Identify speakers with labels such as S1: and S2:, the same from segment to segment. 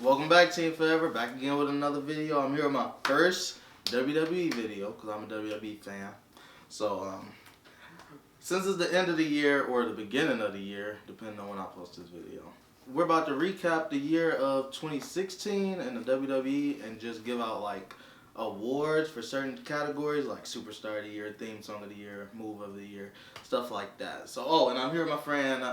S1: Welcome back, Team Forever. Back again with another video. I'm here with my first WWE video because I'm a WWE fan. So, since it's the end of the year or the beginning of the year, depending on when I post this video, we're about to recap the year of 2016 in the WWE and just give out like awards for certain categories like Superstar of the Year, Theme Song of the Year, Move of the Year, stuff like that. So, and I'm here with my friend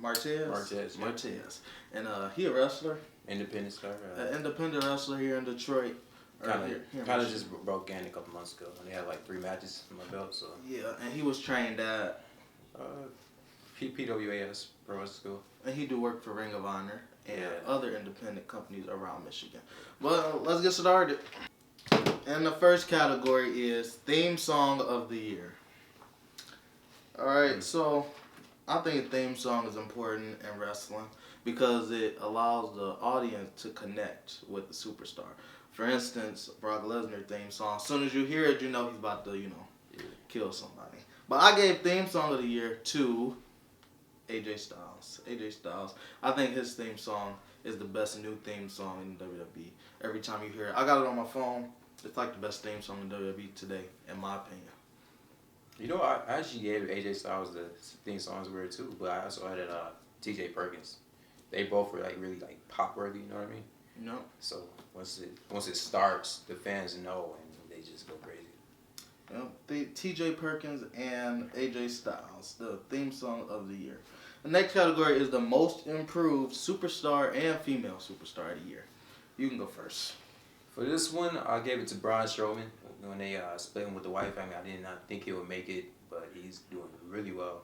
S1: Martez. And he a wrestler.
S2: Independent star.
S1: An independent wrestler here in Detroit.
S2: Kind of just broke in a couple months ago. And he had like 3 matches in my belt. So
S1: yeah, and he was trained at
S2: PWAS Pro Wrestling School.
S1: And he do work for Ring of Honor and other independent companies around Michigan. Well, let's get started. And the first category is Theme Song of the Year. Alright, so I think a theme song is important in wrestling because it allows the audience to connect with the superstar. For instance, Brock Lesnar theme song. As soon as you hear it, you know he's about to, kill somebody. But I gave Theme Song of the Year to AJ Styles. AJ Styles. I think his theme song is the best new theme song in WWE. Every time you hear it, I got it on my phone. It's like the best theme song in WWE today, in my opinion.
S2: You know, I actually gave AJ Styles the theme songs weird too, but I also added TJ Perkins. They both were like really like pop worthy, you know what I mean?
S1: No.
S2: So once it starts, the fans know and they just go crazy.
S1: The TJ Perkins and AJ Styles, the theme song of the year. The next category is the most improved superstar and female superstar of the year. You can go first.
S2: For this one, I gave it to Braun Strowman. When they split him with the wife, I did not think he would make it, but he's doing really well.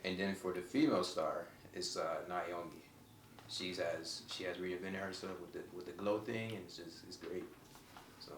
S2: And then for the female star, it's Naomi. She has reinvented herself with the glow thing, and it's great. So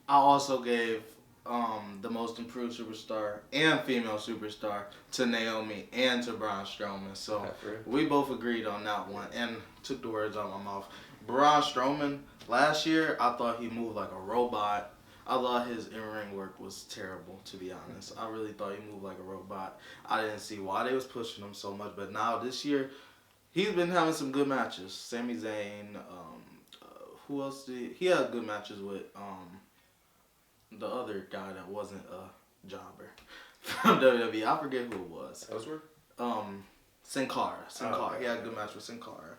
S1: I also gave the most improved superstar and female superstar to Naomi and to Braun Strowman. So we both agreed on that one and took the words out of my mouth. Braun Strowman, last year, I thought he moved like a robot. I thought his in-ring work was terrible, to be honest. I really thought he moved like a robot. I didn't see why they was pushing him so much. But now, this year, he's been having some good matches. Sami Zayn, who else he had good matches with the other guy that wasn't a jobber from WWE. I forget who it was.
S2: Ellsworth?
S1: Sin Cara.
S2: Oh, okay.
S1: He had a good match with Sin Cara.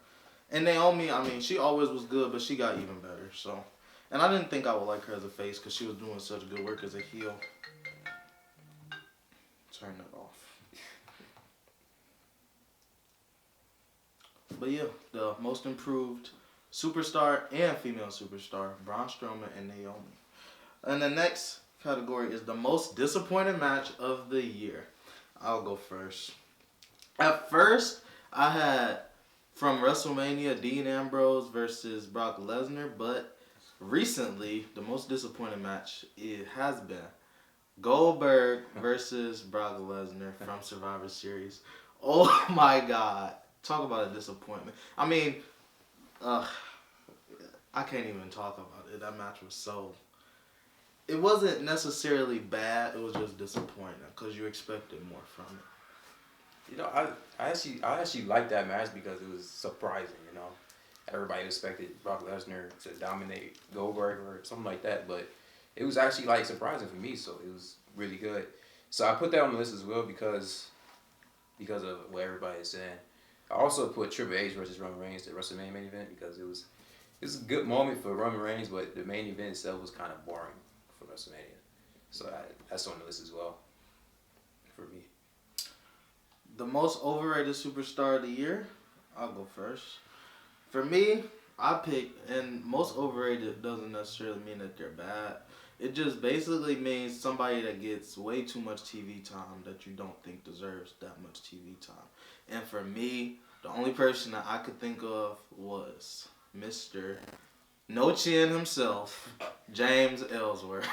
S1: And Naomi, I mean, she always was good, but she got even better. So, and I didn't think I would like her as a face because she was doing such good work as a heel. Turn that off. But yeah, the most improved superstar and female superstar, Braun Strowman and Naomi. And the next category is the most disappointing match of the year. I'll go first. At first, I had from WrestleMania, Dean Ambrose versus Brock Lesnar, but recently, the most disappointing match it has been Goldberg versus Brock Lesnar from Survivor Series. Oh my God. Talk about a disappointment. I mean, I can't even talk about it. That match was so... It wasn't necessarily bad. It was just disappointing because you expected more from it.
S2: You know, I actually liked that match because it was surprising, you know. Everybody expected Brock Lesnar to dominate Goldberg or something like that, but it was actually like surprising for me, so it was really good. So I put that on the list as well because of what everybody is saying. I also put Triple H versus Roman Reigns, the WrestleMania main event, because it was a good moment for Roman Reigns, but the main event itself was kind of boring for WrestleMania. So that's on the list as well for me.
S1: The most overrated superstar of the year, I'll go first. For me, I picked, and most overrated doesn't necessarily mean that they're bad. It just basically means somebody that gets way too much TV time that you don't think deserves that much TV time. And for me, the only person that I could think of was Mr. No Chin himself, James Ellsworth.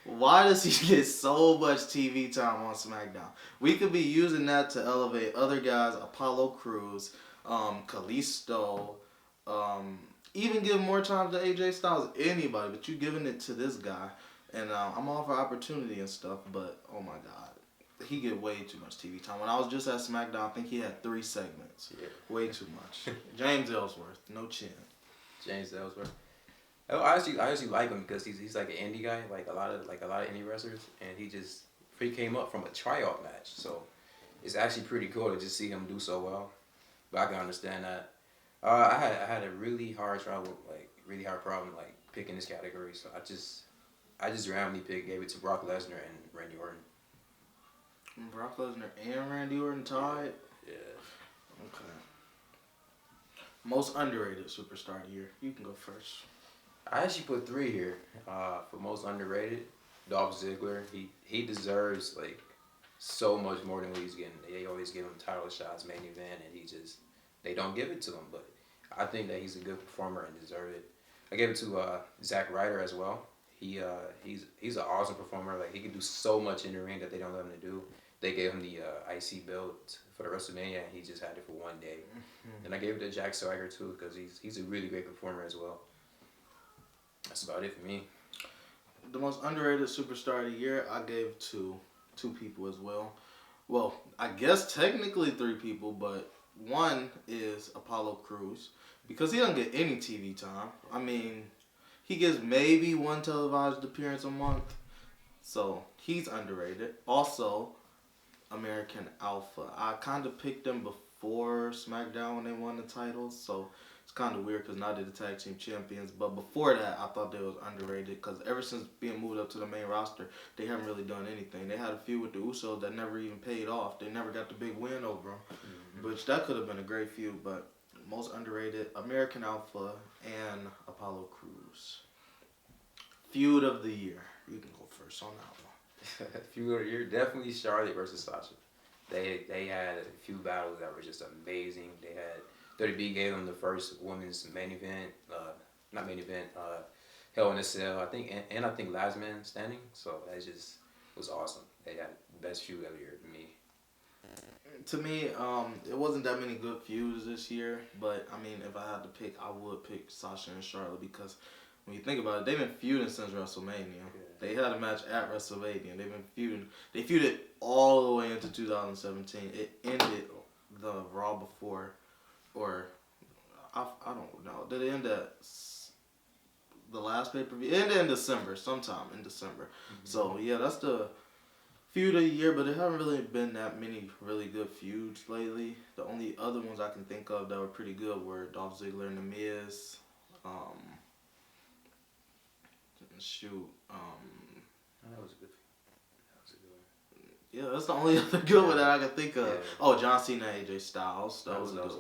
S1: Why does he get so much TV time on SmackDown? We could be using that to elevate other guys, Apollo Crews, Kalisto, even give more time to AJ Styles, anybody, but you giving it to this guy. And I'm all for opportunity and stuff, but oh my God. He get way too much TV time. When I was just at SmackDown, I think he had 3 segments.
S2: Yeah.
S1: Way too much. James Ellsworth, no chin.
S2: James Ellsworth. Oh, I actually like him because he's like an indie guy, like a lot of indie wrestlers, and he came up from a tryout match, so it's actually pretty cool to just see him do so well. But I can understand that. I had a really hard really hard problem like picking this category, so I just randomly gave it to Brock Lesnar and Randy Orton.
S1: Brock Lesnar and Randy Orton tied.
S2: Yeah.
S1: Okay. Most underrated superstar of the year. You can go first.
S2: I actually put three here. For most underrated, Dolph Ziggler. He deserves like so much more than what he's getting. They always give him title shots, main event, and they don't give it to him. But I think that he's a good performer and deserves it. I gave it to Zack Ryder as well. He's an awesome performer. Like he can do so much in the ring that they don't let him to do. They gave him the IC belt for the WrestleMania, and he just had it for one day. Mm-hmm. And I gave it to Jack Swagger too because he's a really great performer as well. That's about it for me.
S1: The most underrated superstar of the year, I gave to two people as well. Well, I guess technically three people, but one is Apollo Crews because he doesn't get any TV time. I mean, he gets maybe one televised appearance a month, so he's underrated. Also, American Alpha. I kind of picked them before SmackDown when they won the titles, so it's kind of weird because now they're the tag team champions. But before that, I thought they was underrated because ever since being moved up to the main roster, they haven't really done anything. They had a feud with the Usos that never even paid off. They never got the big win over them, which that could have been a great feud. But most underrated, American Alpha and Apollo Crews. Feud of the year. You can go first on that one.
S2: Feud of the year, definitely Charlotte versus Sasha. They had a few battles that were just amazing. They had WWE gave them the first women's main event, not main event, Hell in a Cell, I think, and I think Last Man Standing. So that just was awesome. They had the best feud of the year to me.
S1: To me, it wasn't that many good feuds this year, but I mean, if I had to pick, I would pick Sasha and Charlotte because when you think about it, they've been feuding since WrestleMania. Yeah. They had a match at WrestleMania. They've been feuding. They feuded all the way into 2017. It ended the Raw before, or I don't know. Did it end at the last pay-per-view? It ended in December, sometime in December. Mm-hmm. So yeah, that's the feud of the year, but there haven't really been that many really good feuds lately. The only other ones I can think of that were pretty good were Dolph Ziggler and The Miz.
S2: That was a good one.
S1: Yeah, that's the only other good one that I can think of. Yeah. Oh, John Cena and AJ Styles. That was a good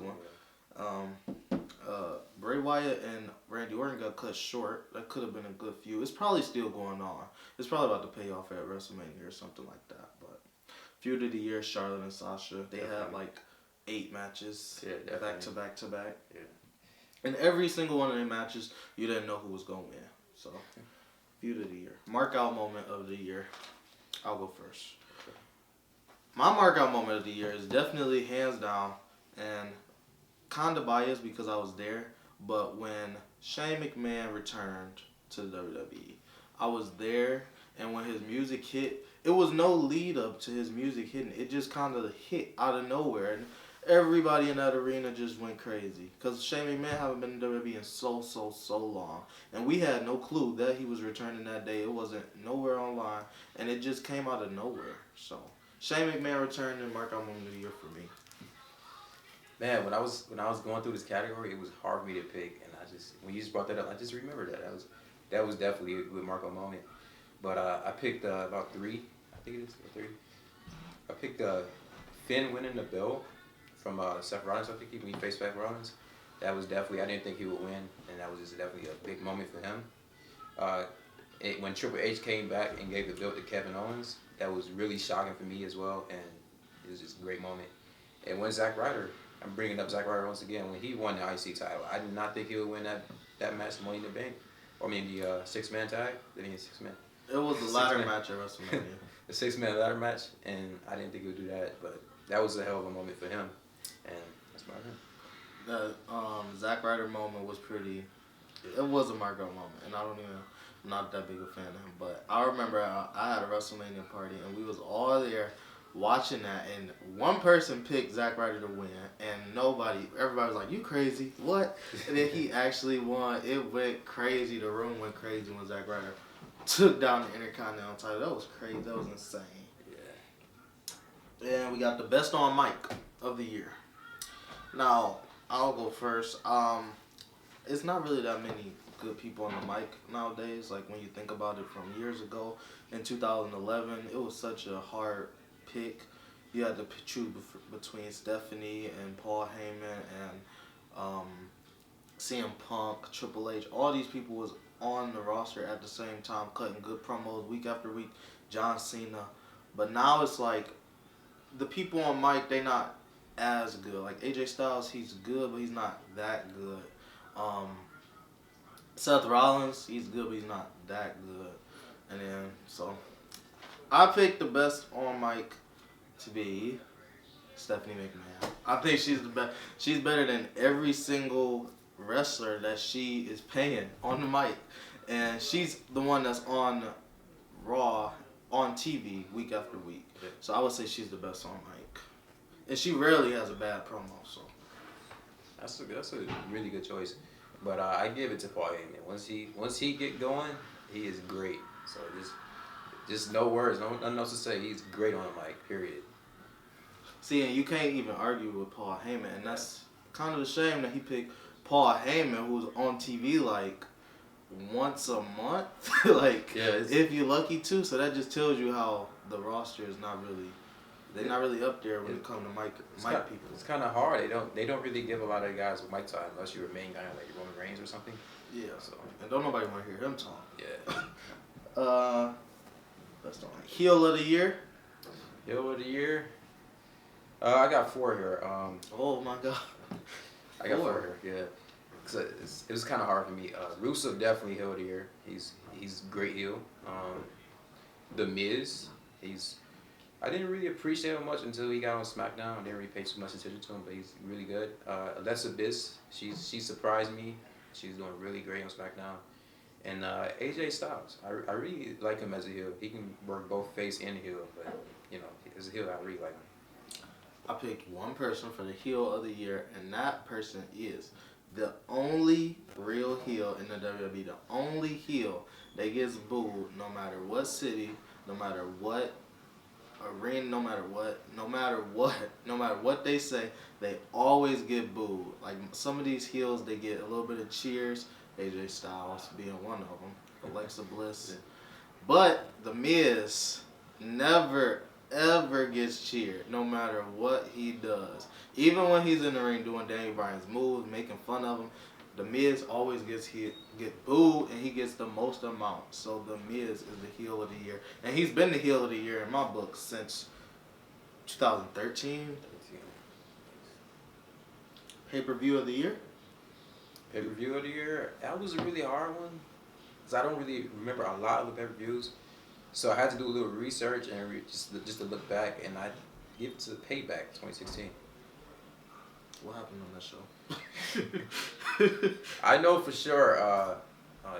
S1: one. Bray Wyatt and Randy Orton got cut short. That could have been a good feud. It's probably still going on. It's probably about to pay off at WrestleMania or something like that. But feud of the year, Charlotte and Sasha. They had like 8 matches back to back to back. Yeah. And every single one of their matches, you didn't know who was going to win. So, feud of the year. Mark out moment of the year. I'll go first. My mark out moment of the year is definitely hands down and kind of biased because I was there. But when Shane McMahon returned to the WWE, I was there, and when his music hit, it was no lead up to his music hitting. It just kind of hit out of nowhere, and everybody in that arena just went crazy because Shane McMahon haven't been in WWE in so long, and we had no clue that he was returning that day. It wasn't nowhere online, and it just came out of nowhere. So Shane McMahon returned and mark out moment of the year for me.
S2: Man, when I was going through this category, it was hard for me to pick, and when you just brought that up, I just remembered that was definitely a good mark out moment. But I picked about 3. I think it is 3. I picked Finn winning the belt from Seth Rollins. I think when he faced Seth Rollins, that was definitely, I didn't think he would win, and that was just definitely a big moment for him. When Triple H came back and gave the belt to Kevin Owens, that was really shocking for me as well, and it was just a great moment. And when Zack Ryder, I'm bringing up Zack Ryder once again, when he won the IC title, I did not think he would win that match, Money in the Bank. Or I mean the 6-man tag. Did he 6-man?
S1: It was the ladder match at WrestleMania.
S2: The 6-man ladder match, and I didn't think he would do that, but that was a hell of a moment for him, and that's about him.
S1: The Zack Ryder moment was pretty. It was a mark out moment, and I'm not that big a fan of him, but I remember I had a WrestleMania party, and we was all there watching that, and one person picked Zack Ryder to win, and everybody was like, "You crazy? What?" And then he actually won. It went crazy. The room went crazy when Zack Ryder took down the Intercontinental title. That was crazy. That was insane. Yeah. And we got the best on mic of the year. Now, I'll go first. It's not really that many good people on the mic nowadays. Like when you think about it from years ago, in 2011, it was such a hard pick. You had to choose between Stephanie and Paul Heyman and CM Punk, Triple H. All these people was on the roster at the same time, cutting good promos week after week. John Cena, but now it's like the people on mic, they not as good. Like AJ Styles, he's good, but he's not that good. Seth Rollins, he's good, but he's not that good. And then, so, I picked the best on mic to be Stephanie McMahon. I think she's the best. She's better than every single wrestler that she is paying on the mic. And she's the one that's on Raw, on TV, week after week. So I would say she's the best on mic. And she rarely has a bad promo, so.
S2: That's a really good choice. But I give it to Paul Heyman. Once he get going, he is great. So just no words, nothing else to say. He's great on the mic. Period.
S1: See, and you can't even argue with Paul Heyman, and that's kind of a shame that he picked Paul Heyman, who's on TV like once a month, like if you're lucky too. So that just tells you how the roster is not really. They're not really up there when it comes to mic people.
S2: It's kind of hard. They don't really give a lot of guys mic time unless you're a main guy like Roman Reigns or something.
S1: Yeah. So and don't nobody want to hear him talk.
S2: Yeah.
S1: Let's talk. Heel of the year.
S2: Heel of the year. I got 4 here.
S1: Oh my God.
S2: I got 4 here. Yeah. Cause it was kind of hard for me. Rusev definitely heel of the year. He's great heel. The Miz. I didn't really appreciate him much until he got on SmackDown. I didn't really pay too much attention to him, but he's really good. Alexa Bliss, she surprised me. She's doing really great on SmackDown. And AJ Styles, I really like him as a heel. He can work both face and heel, but as a heel, I really like him.
S1: I picked one person for the heel of the year, and that person is the only real heel in the WWE. The only heel that gets booed no matter what city, no matter what arena, no matter what they say, they always get booed. Like some of these heels, they get a little bit of cheers. AJ Styles being one of them, Alexa Bliss, but The Miz never ever gets cheered, no matter what he does. Even when he's in the ring doing Daniel Bryan's moves, making fun of him, The Miz always get booed, and he gets the most amount. So The Miz is the heel of the year, and he's been the heel of the year in my book since 2013. Pay-per-view of the year.
S2: Pay-per-view of the year. That was a really hard one, because I don't really remember a lot of the pay-per-views. So I had to do a little research and just to look back, and I give it to Payback 2016.
S1: What happened on that show?
S2: I know for sure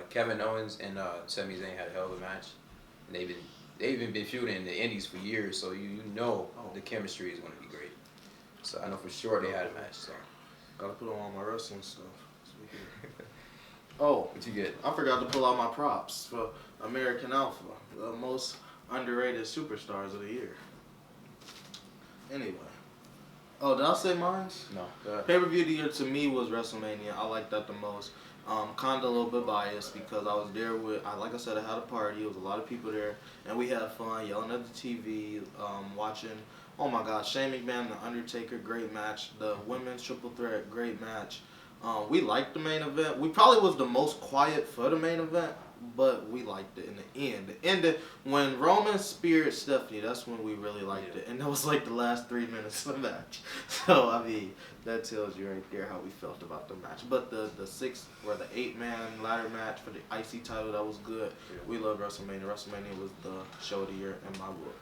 S2: Kevin Owens and Sami Zayn had a hell of a match. And they've been feuding in the Indies for years, so you know the chemistry is going to be great. So I know for sure they had a match. So
S1: gotta put on all my wrestling stuff. Oh,
S2: what you get?
S1: I forgot to pull out my props for American Alpha, the most underrated superstars of the year. Anyway. Oh, did I say mine?
S2: No.
S1: Pay-per-view of the year to me was WrestleMania. I liked that the most. Kind of a little bit biased because I was there with, like I said, I had a party. There was a lot of people there, and we had fun yelling at the TV, watching. Oh my God, Shane McMahon, The Undertaker, great match. The women's triple threat, great match. We liked the main event. We probably was the most quiet for the main event, but we liked it in the end. The end, when Roman speared Stephanie, that's when we really liked it. And that was like the last 3 minutes of the match. So, I mean, that tells you right there how we felt about the match. But the 8-man ladder match for the IC title, that was good. Yeah. We love WrestleMania. WrestleMania was the show of the year in my book.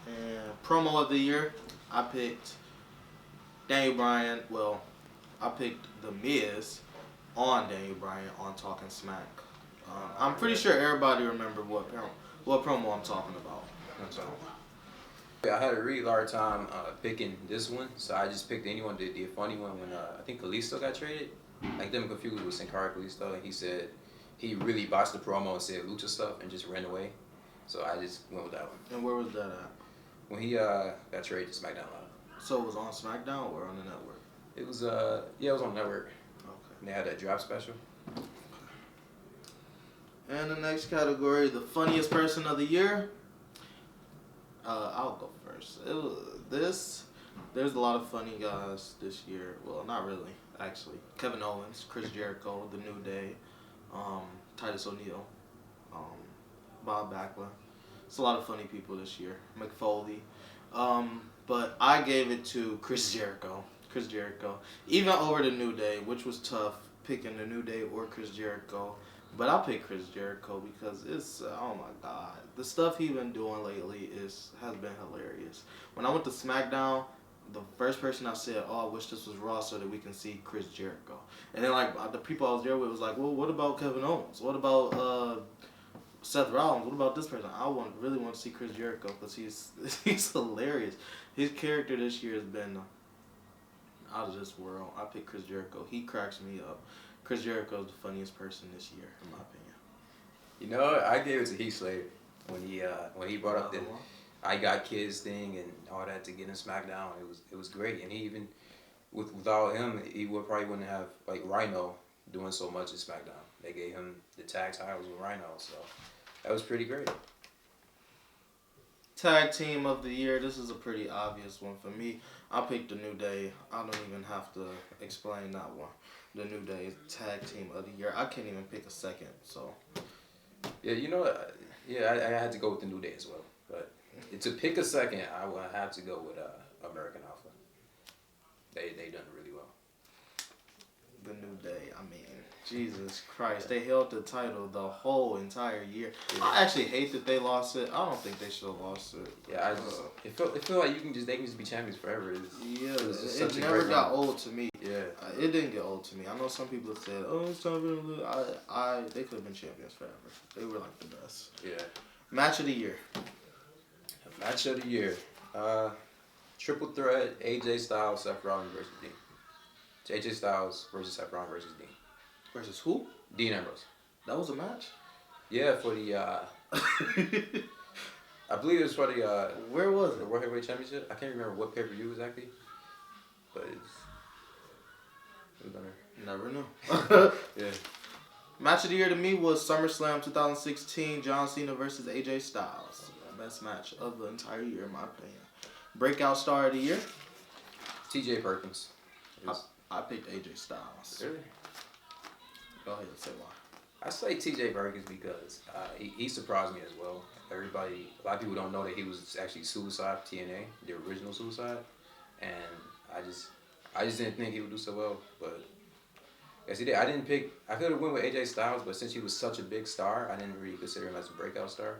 S1: And promo of the year, I picked Daniel Bryan. Well, I picked The Miz on Daniel Bryan on Talking Smack. I'm pretty sure everybody remember what promo I'm talking about.
S2: So I had a really hard time picking this one, so I just picked anyone. The funny one when I think Kalisto got traded. Like them confused with Sin Cara Kalisto, and he said he really botched the promo and said lucha stuff and just ran away. So I just went with that one.
S1: And where was that at?
S2: When he got traded to SmackDown Live.
S1: So it was on SmackDown or on the network?
S2: It was it was on the network.
S1: Okay.
S2: And they had that drop special.
S1: And the next category, the funniest person of the year. I'll go first. There's a lot of funny guys this year. Well, not really, actually. Kevin Owens, Chris Jericho, The New Day, Titus O'Neil, Bob Backlund. It's a lot of funny people this year. Mick Foley. But I gave it to Chris Jericho. Chris Jericho. Even over The New Day, which was tough picking The New Day or Chris Jericho. But I picked Chris Jericho because it's, oh my God. The stuff he's been doing lately has been hilarious. When I went to SmackDown, the first person I said, oh, I wish this was Raw so that we can see Chris Jericho. And then, like, the people I was there with was like, well, what about Kevin Owens? What about Seth Rollins? What about this person? I really want to see Chris Jericho because he's hilarious. His character this year has been out of this world. I picked Chris Jericho. He cracks me up. Chris Jericho is the funniest person this year, in my opinion.
S2: You know, I gave it to Heath Slater when he brought up the I Got Kids thing and all that to get in SmackDown. It was great, and he even without him, he wouldn't have like Rhino doing so much in SmackDown. They gave him the tag titles with Rhino, so that was pretty great.
S1: Tag team of the year. This is a pretty obvious one for me. I picked The New Day. I don't even have to explain that one. The New Day tag team of the year. I can't even pick a second. So
S2: yeah, you know, I had to go with The New Day as well. But to pick a second, I would have to go with American Alpha. They done really well.
S1: The New Day. I mean, Jesus Christ. They held the title the whole entire year. Yeah. I actually hate that they lost it. I don't think they should have lost it.
S2: Yeah, it felt like they can just be champions forever.
S1: It never got old to me.
S2: Yeah.
S1: It didn't get old to me. I know some people have said, oh, it's time for them to they could have been champions forever. They were like the best.
S2: Yeah.
S1: Match of the year.
S2: Match of the year. Triple threat, AJ Styles, Seth Rollins versus Dean. AJ Styles versus Seth Rollins versus Dean.
S1: Versus who?
S2: Dean Ambrose.
S1: That was a match?
S2: Yeah, for the I believe it was for the
S1: where was
S2: the
S1: it?
S2: World Heavyweight Championship. I can't remember what pay-per-view exactly. But it's
S1: Never knew.
S2: yeah.
S1: Match of the year to me was SummerSlam 2016, John Cena versus AJ Styles. Best match of the entire year, in my opinion. Breakout star of the year?
S2: TJ Perkins.
S1: I picked AJ Styles.
S2: Really?
S1: Go ahead and say why.
S2: I say TJ Perkins because he surprised me as well. A lot of people don't know that he was actually Suicide TNA, the original Suicide, and I just didn't think he would do so well. But yes, he did. I could have went with AJ Styles, but since he was such a big star, I didn't really consider him as a breakout star.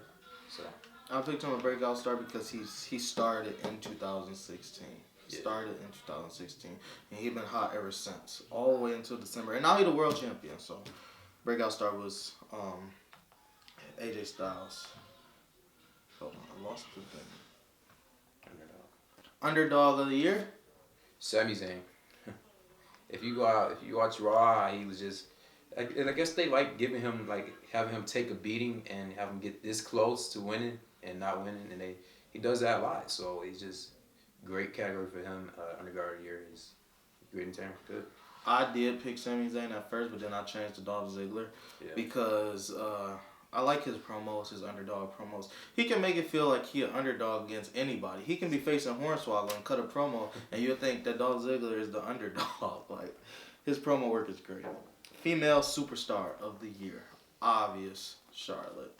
S2: So
S1: I picked him a breakout star because he started in 2016.
S2: Yeah.
S1: Started in 2016, and he's been hot ever since, all the way until December. And now he's the world champion. So, breakout star was AJ Styles. Hold on, I lost the thing. Underdog of the year.
S2: Sami Zayn. If you watch Raw, he was just, and I guess they like having him take a beating and have him get this close to winning and not winning, and he does that a lot. So he's just. Great category for him. Underguard of the year is great and Tanner. Good.
S1: I did pick Sami Zayn at first, but then I changed to Dolph Ziggler because I like his promos, his underdog promos. He can make it feel like he an underdog against anybody. He can be facing Hornswoggle and cut a promo, and you'll think that Dolph Ziggler is the underdog. Like, his promo work is great. Female superstar of the year. Obvious, Charlotte.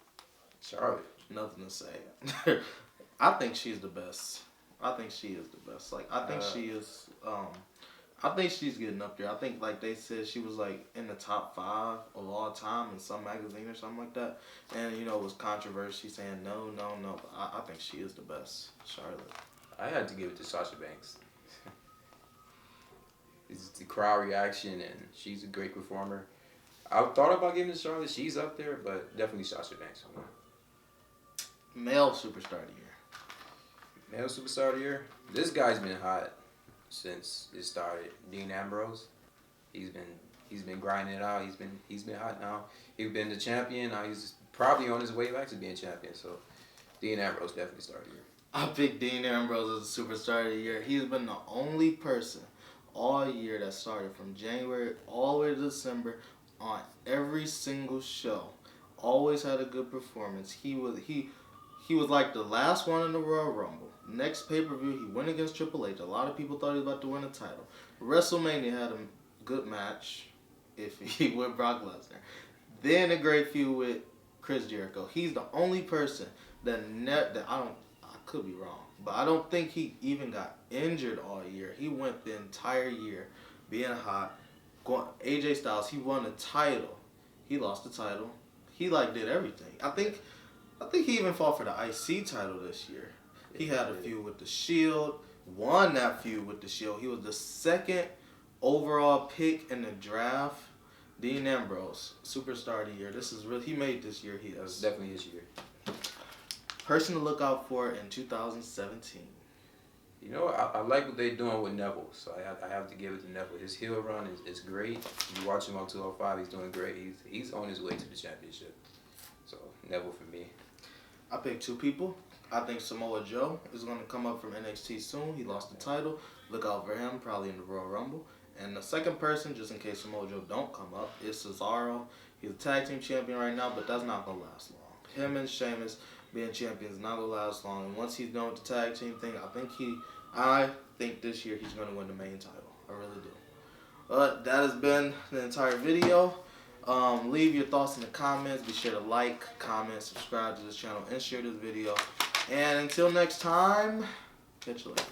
S1: Nothing to say. I think she's the best. I think she is the best. Like, I think she is. I think she's getting up there. I think, like they said, she was like in the top 5 of all time in some magazine or something like that. And it was controversy saying no. But I think she is the best, Charlotte.
S2: I had to give it to Sasha Banks. It's the crowd reaction, and she's a great performer. I thought about giving it to Charlotte. She's up there, but definitely Sasha Banks.
S1: Male superstar of the year.
S2: Male superstar of the year. This guy's been hot since it started. Dean Ambrose. He's been grinding it out. He's been hot now. He's been the champion. Now he's probably on his way back to being champion. So Dean Ambrose definitely started the year.
S1: I picked Dean Ambrose as a superstar of the year. He's been the only person all year that started from January all the way to December on every single show. Always had a good performance. He was like the last one in the Royal Rumble. Next pay-per-view, he went against Triple H. A lot of people thought he was about to win a title. WrestleMania had a good match, if he with Brock Lesnar. Then a great feud with Chris Jericho. He's the only person that I could be wrong, but I don't think he even got injured all year. He went the entire year being hot. AJ Styles, he won a title. He lost the title. He did everything. I think he even fought for the IC title this year. He had a feud with the Shield, won that feud with the Shield. He was the second overall pick in the draft. Dean Ambrose, superstar of the year. This is really, he made this year.
S2: That's definitely his year.
S1: Person to look out for in 2017.
S2: You know, I like what they're doing with Neville, so I have to give it to Neville. His heel run is great. You watch him on 205, he's doing great. He's on his way to the championship. So Neville for me.
S1: I picked two people. I think Samoa Joe is going to come up from NXT soon. He lost the title. Look out for him, probably in the Royal Rumble. And the second person, just in case Samoa Joe don't come up, is Cesaro. He's a tag team champion right now, but that's not going to last long. Him and Sheamus being champions is not going to last long. And once he's done with the tag team thing, I think this year he's going to win the main title. I really do. But that has been the entire video. Leave your thoughts in the comments. Be sure to like, comment, subscribe to this channel, and share this video. And until next time, catch you later.